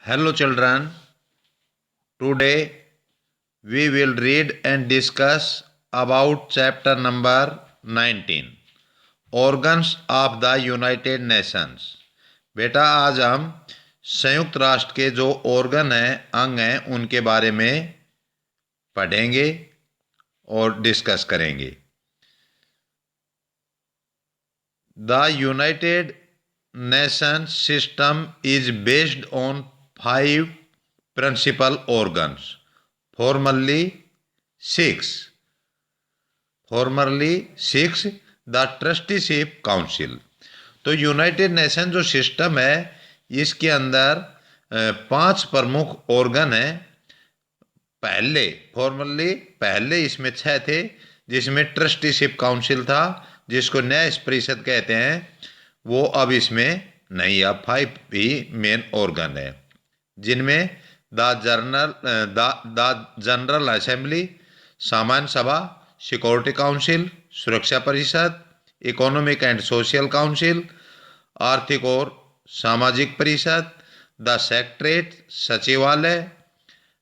Hello children, today we will read and discuss about chapter number 19 Organs of the United Nations। बेटा आज हम संयुक्त राष्ट्र के जो ऑर्गन हैं, अंग हैं, उनके बारे में पढ़ेंगे और डिस्कस करेंगे। The United Nations system is based on 5 principal organs, formerly 6 the trusteeship council. तो यूनाइटेड नेशन जो सिस्टम है इसके अंदर 5 प्रमुख ऑर्गन हैं। पहले इसमें 6 थे, जिसमें ट्रस्टीशिप काउंसिल था, जिसको न्याय परिषद कहते हैं। वो अब इसमें नहीं, अब 5 ही मेन ऑर्गन है, जिनमें द जनरल असेंबली, सामान्य सभा, सिक्योरिटी काउंसिल, सुरक्षा परिषद, इकोनॉमिक एंड सोशल काउंसिल, आर्थिक और सामाजिक परिषद, द सेक्रेटरीट, सचिवालय,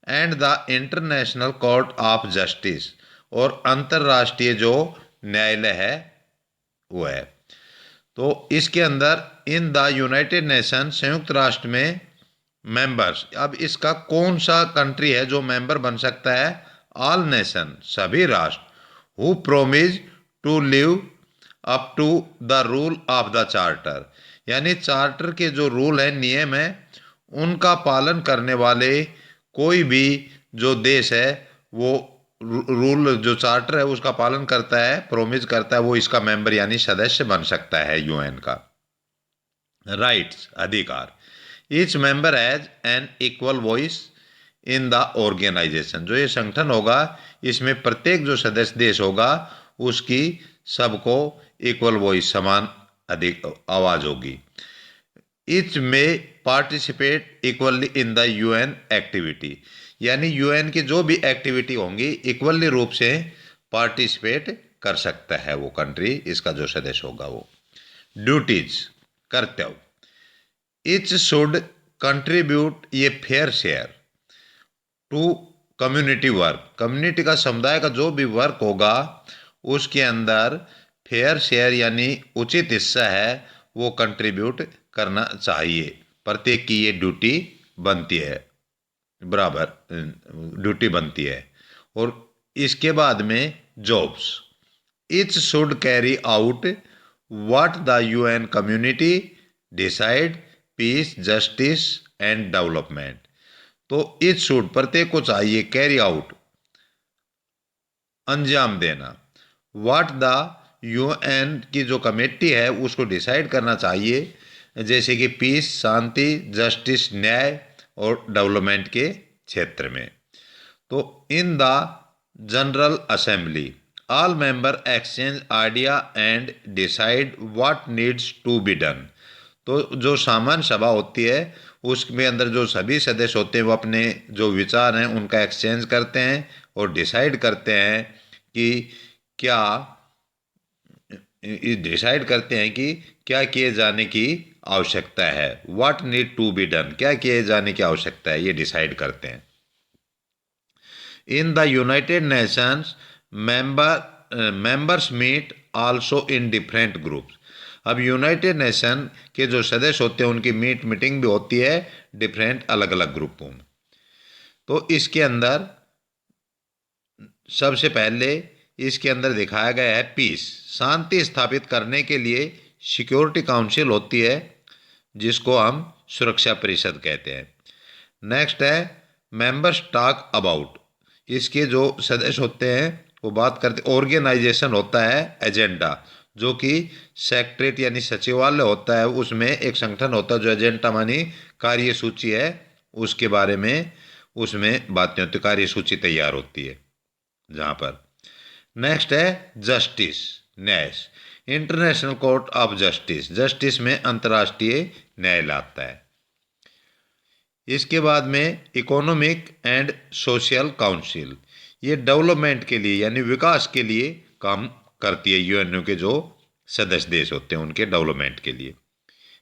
and the international court of justice, और अंतर्राष्ट्रीय जो न्यायालय है वो है। तो इसके अंदर इन द यूनाइटेड नेशन, संयुक्त राष्ट्र में मेंबर्स, अब इसका कौन सा कंट्री है जो मेंबर बन सकता है? ऑल नेशन, सभी राष्ट्र, who promise to live up to the rule of the charter, यानी चार्टर के जो रूल है, नियम है, उनका पालन करने वाले कोई भी जो देश है वो रूल जो चार्टर है उसका पालन करता है, प्रोमिज करता है, वो इसका मेंबर यानी सदस्य बन सकता है यूएन का। राइट्स, अधिकार, each member has an equal voice in the organization. जो ये संगठन होगा इसमें प्रत्येक जो सदस्य देश होगा उसकी सबको इक्वल वॉइस, समान अधिक आवाज होगी। ईच में participate equally in the UN activity, यानी यूएन की जो भी एक्टिविटी होंगी इक्वली रूप से पार्टिसिपेट कर सकता है वो कंट्री, इसका जो सदस्य होगा वो। ड्यूटीज, कर्तव्य, each should contribute a fair share to community work, community का, समुदाय का जो भी वर्क होगा उसके अंदर फेयर शेयर यानी उचित हिस्सा है वो कंट्रीब्यूट करना चाहिए। प्रत्येक की ये ड्यूटी बनती है, बराबर ड्यूटी बनती है। और इसके बाद में jobs, each should carry out what the UN community decide, peace, justice and development. तो इच शुड, प्रत्येक को चाहिए, कैरी आउट, अंजाम देना, व्हाट द यूएन की जो कमेटी है उसको डिसाइड करना चाहिए, जैसे कि पीस, शांति, जस्टिस, न्याय, और डेवलपमेंट के क्षेत्र में। तो in the general assembly all member exchange idea and decide what needs to be done. तो जो सामान्य सभा होती है उसमें अंदर जो सभी सदस्य होते हैं वो अपने जो विचार हैं उनका एक्सचेंज करते हैं और डिसाइड करते हैं कि क्या किए जाने की आवश्यकता है। What need to be done, क्या किए जाने की आवश्यकता है, ये डिसाइड करते हैं। In the United Nations members meet also in different groups. अब यूनाइटेड नेशन के जो सदस्य होते हैं उनकी मीटिंग भी होती है डिफरेंट, अलग अलग ग्रुपों में। तो इसके अंदर सबसे पहले इसके अंदर दिखाया गया है पीस, शांति स्थापित करने के लिए सिक्योरिटी काउंसिल होती है, जिसको हम सुरक्षा परिषद कहते हैं। नेक्स्ट है मेंबर्स टॉक अबाउट, इसके जो सदस्य होते हैं वो बात करते, ऑर्गेनाइजेशन होता है एजेंडा, जो कि सेक्रेटरीट यानी सचिवालय होता है, उसमें एक संगठन होता है जो एजेंडा मानी कार्य सूची है उसके बारे में उसमें बातें होती, कार्य सूची तैयार होती है जहाँ पर। नेक्स्ट है जस्टिस, न्याय, international court of justice, justice में अंतर्राष्ट्रीय न्यायालय आता है। इसके बाद में इकोनॉमिक एंड सोशल काउंसिल, ये डेवलपमेंट के लिए यानी विकास के लिए काम करती है, यूएनओ के जो सदस्य देश होते हैं उनके डेवलपमेंट के लिए।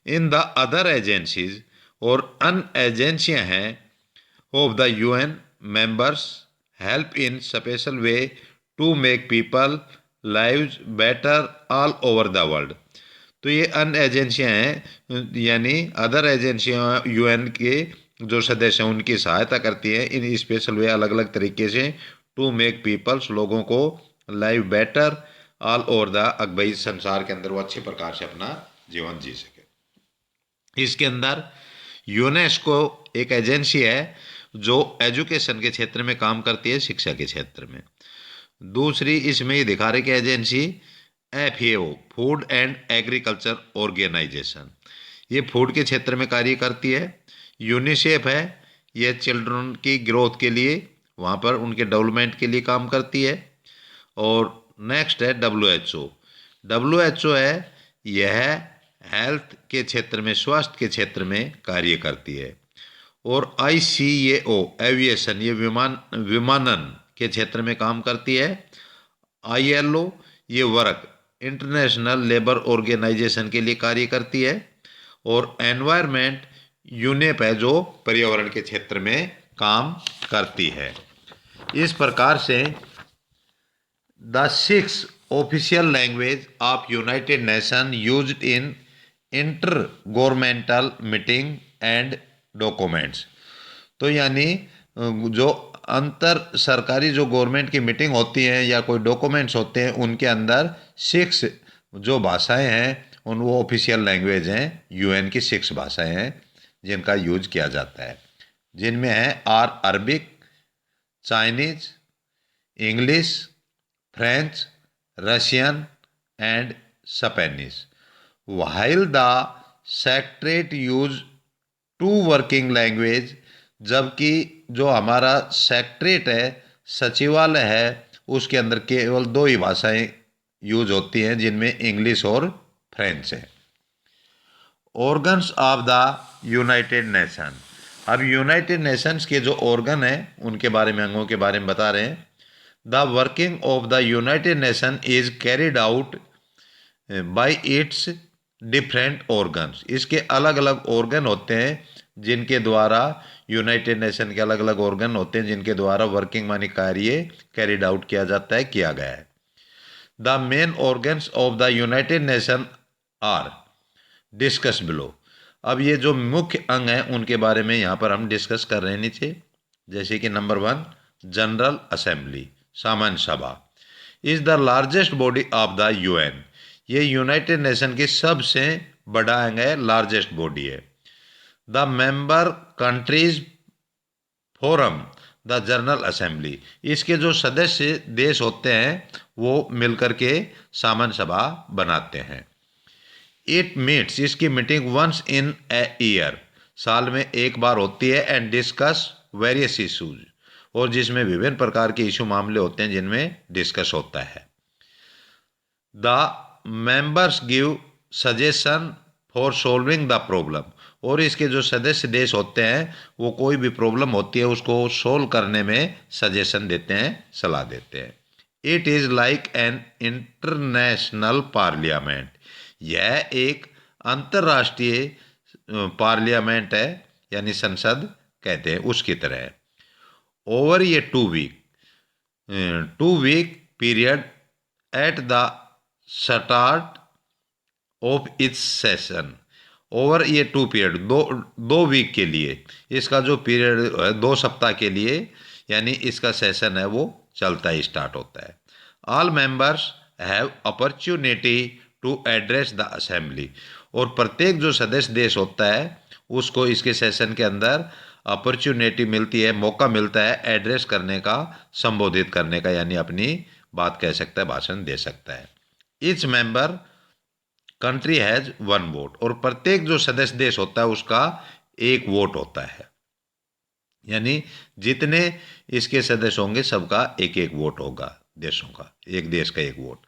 इन द अदर एजेंसीज, और अन एजेंसियाँ हैं of the UN members help in special way to make people lives better all over the world. तो ये अन एजेंसियाँ हैं, यानी अदर एजेंसियाँ यूएन के जो सदस्य हैं उनकी सहायता करती हैं इन स्पेशल वे, अलग अलग तरीके से, टू मेक पीपल्स, लोगों को, live better all over the, भाई संसार के अंदर वो अच्छे प्रकार से अपना जीवन जी सके। इसके अंदर यूनेस्को एक एजेंसी है जो एजुकेशन के क्षेत्र में काम करती है, शिक्षा के क्षेत्र में। दूसरी इसमें ये दिखा रही कि agency FAO, food and agriculture organization, ये फूड के क्षेत्र में कार्य करती है। यूनिसेफ है, ये चिल्ड्रन की ग्रोथ के लिए, वहाँ पर उनके डेवलपमेंट के लिए काम करती है। और नेक्स्ट है डब्ल्यूएचओ। डब्ल्यूएचओ है, यह हेल्थ के क्षेत्र में, स्वास्थ्य के क्षेत्र में कार्य करती है। और आईसीएओ एविएशन, ये विमानन के क्षेत्र में काम करती है। आईएलओ, ये वर्क इंटरनेशनल लेबर ऑर्गेनाइजेशन के लिए कार्य करती है। और एनवायरमेंट यूनेप है जो पर्यावरण के क्षेत्र में काम करती है। इस प्रकार से the 6 official language of United nation used in inter governmental meeting and documents. तो यानी जो अंतर सरकारी जो गवर्नमेंट की मीटिंग होती है या कोई डॉक्यूमेंट्स होते हैं उनके अंदर 6 जो भाषाएं हैं उन वो ऑफिशियल लैंग्वेज हैं, यूएन की 6 भाषाएं हैं जिनका यूज किया जाता है, जिनमें है Arabic, Chinese, English, French, Russian and Spanish. while the secretariat use 2 working language, जबकि जो हमारा सेक्रेटरेट है, सचिवालय है, उसके अंदर केवल 2 ही भाषाएं यूज होती हैं जिनमें इंग्लिश और फ्रेंच है। Organs of the United nation. अब यूनाइटेड नेशंस के जो ऑर्गन हैं उनके बारे में, अंगों के बारे में बता रहे हैं। The working of the United nation is carried out by it's different organs. इसके अलग अलग ऑर्गन होते हैं जिनके द्वारा, यूनाइटेड नेशन के अलग अलग ऑर्गन होते हैं जिनके द्वारा वर्किंग मानी कार्य कैरिड आउट किया जाता है, किया गया है। The main organs of the United Nation are discuss below. अब ये जो मुख्य अंग हैं उनके बारे में यहाँ पर हम डिस्कस कर रहे हैं नीचे। जैसे कि नंबर 1 जनरल असेंबली, सामान्य सभा, is the largest body of the UN. ये यूनाइटेड नेशन की सबसे बड़ा अंग है, लार्जेस्ट बॉडी है। The member countries forum the general assembly, इसके जो सदस्य देश होते हैं वो मिलकर के सामान्य सभा बनाते हैं। इट मीट्स, इसकी meeting once in a year, साल में एक बार होती है। एंड डिस्कस वेरियस इशूज, और जिसमें विभिन्न प्रकार के इशू मामले होते हैं जिनमें डिस्कस होता है। The members give suggestion for solving the problem, और इसके जो सदस्य देश होते हैं वो कोई भी प्रॉब्लम होती है उसको सोल्व करने में सजेशन देते हैं, सलाह देते हैं। It is like an international parliament, यह एक अंतर्राष्ट्रीय पार्लियामेंट है, यानी संसद कहते हैं, उसकी तरह है। Over a 2 week period at the start of its session. Over a 2 period, दो वीक के लिए, इसका जो पीरियड है 2 सप्ताह के लिए, यानी इसका सेशन है वो चलता है, स्टार्ट होता है। All members have opportunity to address the assembly, और प्रत्येक जो सदस्य देश होता है उसको इसके सेशन के अंदर अपॉर्चुनिटी मिलती है, मौका मिलता है एड्रेस करने का, संबोधित करने का, यानी अपनी बात कह सकता है, भाषण दे सकता है। Each member country has 1 vote, और प्रत्येक जो सदस्य देश होता है उसका 1 वोट होता है, यानी जितने इसके सदस्य होंगे सबका 1-1 वोट होगा, देशों का, एक देश का 1 vote.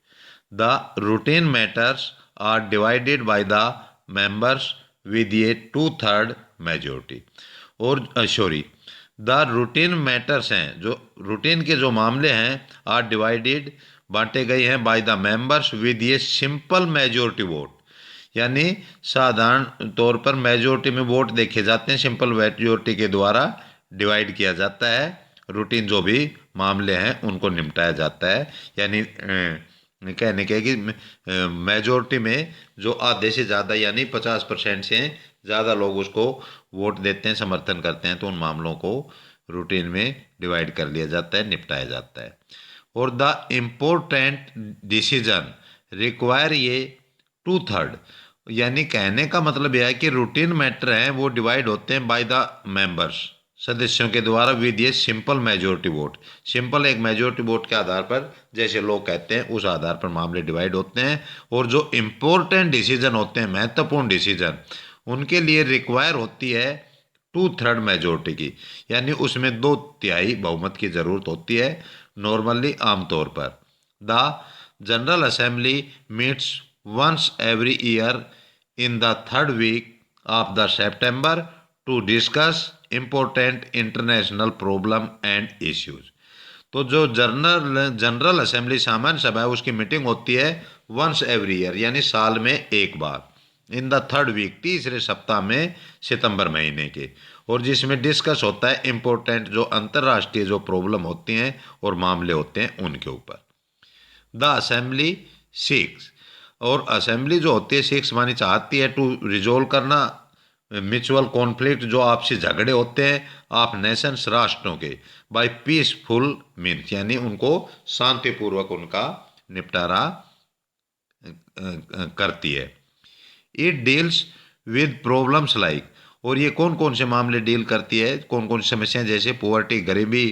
The routine matters are divided by the members with a 2/3 majority. और द रूटीन मैटर्स हैं, जो रूटीन के जो मामले हैं, आर डिवाइडेड, बांटे गए हैं, bye the members with a simple majority vote, यानी साधारण तौर पर मेजोरिटी में वोट देखे जाते हैं, सिंपल मेजोरिटी के द्वारा डिवाइड किया जाता है, रूटीन जो भी मामले हैं उनको निपटाया जाता है। यानी कहने के कि मेजोरिटी में जो आधे से ज़्यादा यानी 50% से ज़्यादा लोग उसको वोट देते हैं, समर्थन करते हैं, तो उन मामलों को रूटीन में डिवाइड कर लिया जाता है, निपटाया जाता है। और द इम्पोर्टेंट डिसीजन रिक्वायर ये 2/3, यानी कहने का मतलब यह है कि रूटीन मैटर हैं वो डिवाइड होते हैं बाय द मेंबर्स, सदस्यों के द्वारा विद ये सिंपल मेजोरिटी वोट। सिंपल एक मेजोरिटी वोट के आधार पर, जैसे लोग कहते हैं, उस आधार पर मामले डिवाइड होते हैं। और जो इम्पोर्टेंट डिसीजन होते हैं, महत्वपूर्ण डिसीजन, उनके लिए रिक्वायर होती है 2/3 मेजोरिटी की, यानी उसमें 2/3 बहुमत की जरूरत होती है नॉर्मली, आमतौर पर। The general assembly meets once every year in the third week of the September to discuss important international problem and issues। तो जो जनरल असेंबली सामान्य सभा है उसकी मीटिंग होती है वंस एवरी ईयर, यानी साल में एक बार, इन द थर्ड वीक, तीसरे सप्ताह में सितंबर महीने के, और जिसमें डिस्कस होता है इम्पोर्टेंट जो अंतर्राष्ट्रीय जो प्रॉब्लम होती हैं और मामले होते हैं उनके ऊपर। द असेंबली सिक्स, और असेंबली जो होती है सिक्स मानी चाहती है टू रिजोल्व करना म्यूचुअल कॉन्फ्लिक्ट, जो आपसी झगड़े होते हैं ऑफ नेशंस, राष्ट्रों के, बाय पीसफुल मीन्स, यानी उनको शांतिपूर्वक उनका निपटारा करती है। It deals with problems like, और ये कौन कौन से मामले डील करती है, कौन कौन सी समस्याएं, जैसे पुअर्टी, गरीबी,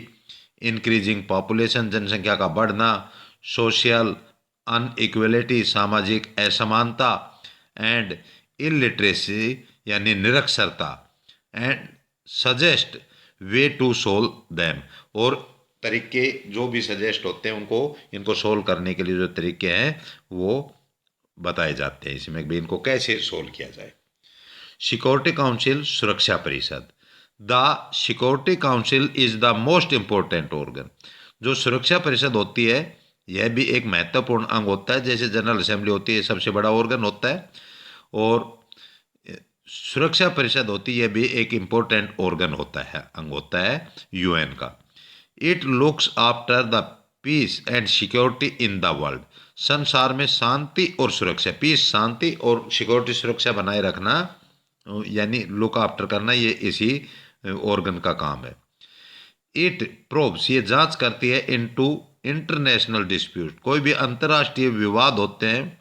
इंक्रीजिंग पॉपुलेशन, जनसंख्या का बढ़ना, सोशल अनइक्वलिटी, सामाजिक असमानता, एंड इलिटरेसी यानी निरक्षरता, and suggest way to solve them, और तरीके जो भी सजेस्ट होते हैं उनको, इनको सोल्व करने के लिए जो तरीके हैं वो बताए जाते हैं इसमें भी, इनको कैसे सोल्व किया जाए। सिक्योरिटी काउंसिल, सुरक्षा परिषद। The security council is the most important organ. जो सुरक्षा परिषद होती है यह भी एक महत्वपूर्ण अंग होता है, जैसे जनरल असेंबली होती है सबसे बड़ा ऑर्गन होता है, और सुरक्षा परिषद होती है भी एक इम्पोर्टेंट ऑर्गन होता है, अंग होता है यूएन का। It looks after the peace and security in the world. संसार में शांति और सुरक्षा, पीस शांति और सिक्योरिटी सुरक्षा बनाए रखना, यानी लुक आफ्टर करना, ये इसी ऑर्गन का काम है। इट प्रोब्स, ये जांच करती है, इनटू इंटरनेशनल डिस्प्यूट, कोई भी अंतर्राष्ट्रीय विवाद होते हैं,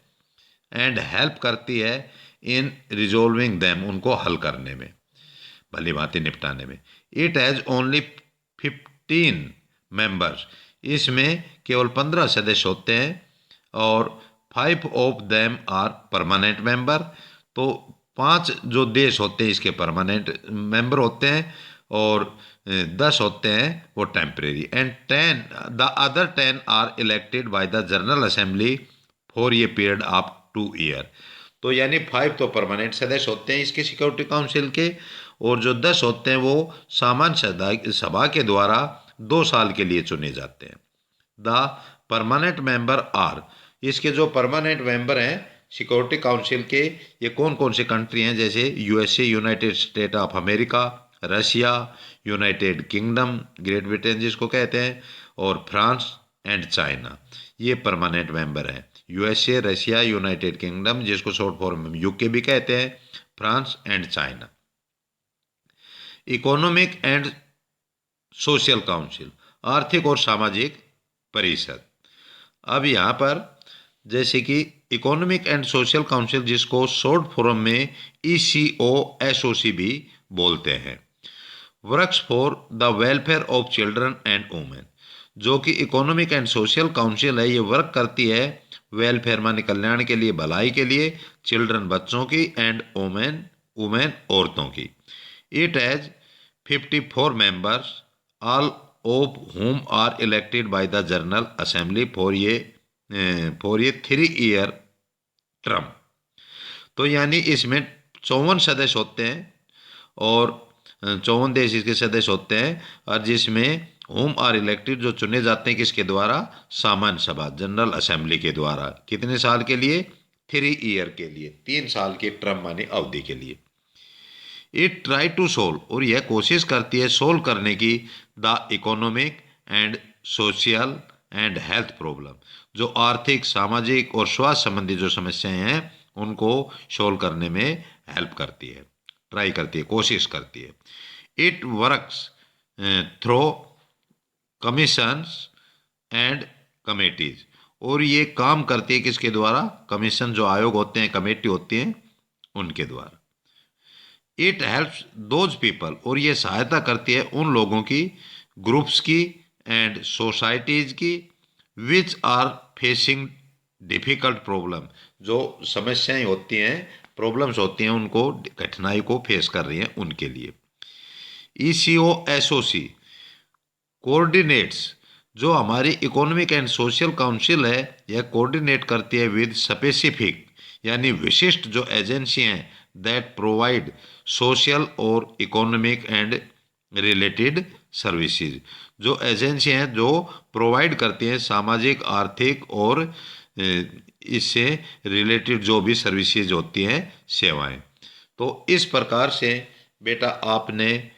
एंड हेल्प करती है इन रिजोल्विंग दैम, उनको हल करने में, भली भांति निपटाने में। इट हैज ओनली 15 मेंबर्स, इसमें केवल 15 सदस्य होते हैं, और 5 of them are permanent member, तो 5 जो देश होते हैं इसके परमानेंट मेंबर होते हैं, और 10 होते हैं वो temporary, and 10 the other 10 are elected by the general assembly for a period of 2 year. तो यानी 5 तो परमानेंट सदस्य होते हैं इसके सिक्योरिटी काउंसिल के, और जो 10 होते हैं वो सामान्य सभा के द्वारा 2 साल के लिए चुने जाते हैं। द परमानेंट मेंबर आर, इसके जो परमानेंट मेंबर हैं सिक्योरिटी काउंसिल के, ये कौन कौन से कंट्री हैं, जैसे USA, United state of America, Russia, United kingdom, great Britain जिसको कहते हैं, और फ्रांस एंड चाइना, ये परमानेंट मेंबर हैं। यूएसए, रशिया, यूनाइटेड किंगडम जिसको शॉर्ट फॉर्म में यूके भी कहते हैं, France and China. Economic and social council, आर्थिक और सामाजिक परिषद। अब यहाँ पर जैसे कि इकोनॉमिक एंड सोशल काउंसिल, जिसको शॉर्ट फॉर्म में ECOSOC भी बोलते हैं, works for the welfare of children and women. जो कि इकोनॉमिक एंड सोशल काउंसिल है, ये वर्क करती है वेलफेयर माने कल्याण के लिए, भलाई के लिए, चिल्ड्रन बच्चों की, एंड वुमेन वुमेन औरतों की। It has 54 members, all of whom are elected by the general assembly for a 3 year term. तो यानी इसमें 54 सदस्य होते हैं, और 54 देश इसके सदस्य होते हैं, और जिसमें होम आर इलेक्टेड जो चुने जाते हैं किसके द्वारा, सामान्य सभा जनरल असेंबली के द्वारा, कितने साल के लिए, 3 ईयर के लिए, 3 साल की टर्म मानी अवधि के लिए। इट ट्राई टू सोल्व, और यह कोशिश करती है सोल्व करने की, the economic and social and health problem, जो आर्थिक, सामाजिक और स्वास्थ्य संबंधी जो समस्याएं हैं उनको सोल्व करने में हेल्प करती है, ट्राई करती है, कोशिश करती है। It works through commissions and committees, और ये काम करती है किसके द्वारा? कमीशन, जो आयोग होते हैं, कमेटी होती हैं, उनके द्वारा। इट हेल्प्स दोज पीपल, और ये सहायता करती है उन लोगों की, ग्रुप्स की एंड सोसाइटीज की, which are facing difficult problem, जो समस्याएं होती हैं, प्रॉब्लम्स होती हैं, उनको, कठिनाई को फेस कर रही हैं, उनके लिए। ECOSOC कोऑर्डिनेट्स, जो हमारी इकोनॉमिक एंड सोशल काउंसिल है, यह कोऑर्डिनेट करती है विद स्पेसिफिक, यानी विशिष्ट जो एजेंसी हैं, दैट प्रोवाइड सोशल और इकोनॉमिक एंड रिलेटेड सर्विसेज, जो एजेंसी हैं जो प्रोवाइड करती हैं सामाजिक, आर्थिक और इससे रिलेटेड जो भी सर्विसेज होती हैं, सेवाएं। तो इस प्रकार से बेटा आपने,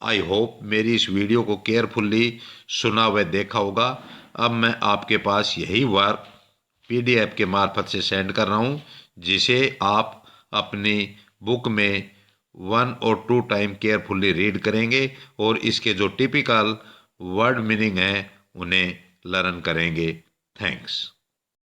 आई होप, मेरी इस वीडियो को केयरफुल्ली सुना व देखा होगा। अब मैं आपके पास यही वर्क PDF के मार्फत से सेंड कर रहा हूँ, जिसे आप अपनी बुक में 1 और 2 टाइम केयरफुल्ली रीड करेंगे और इसके जो टिपिकल वर्ड मीनिंग हैं उन्हें लर्न करेंगे। थैंक्स।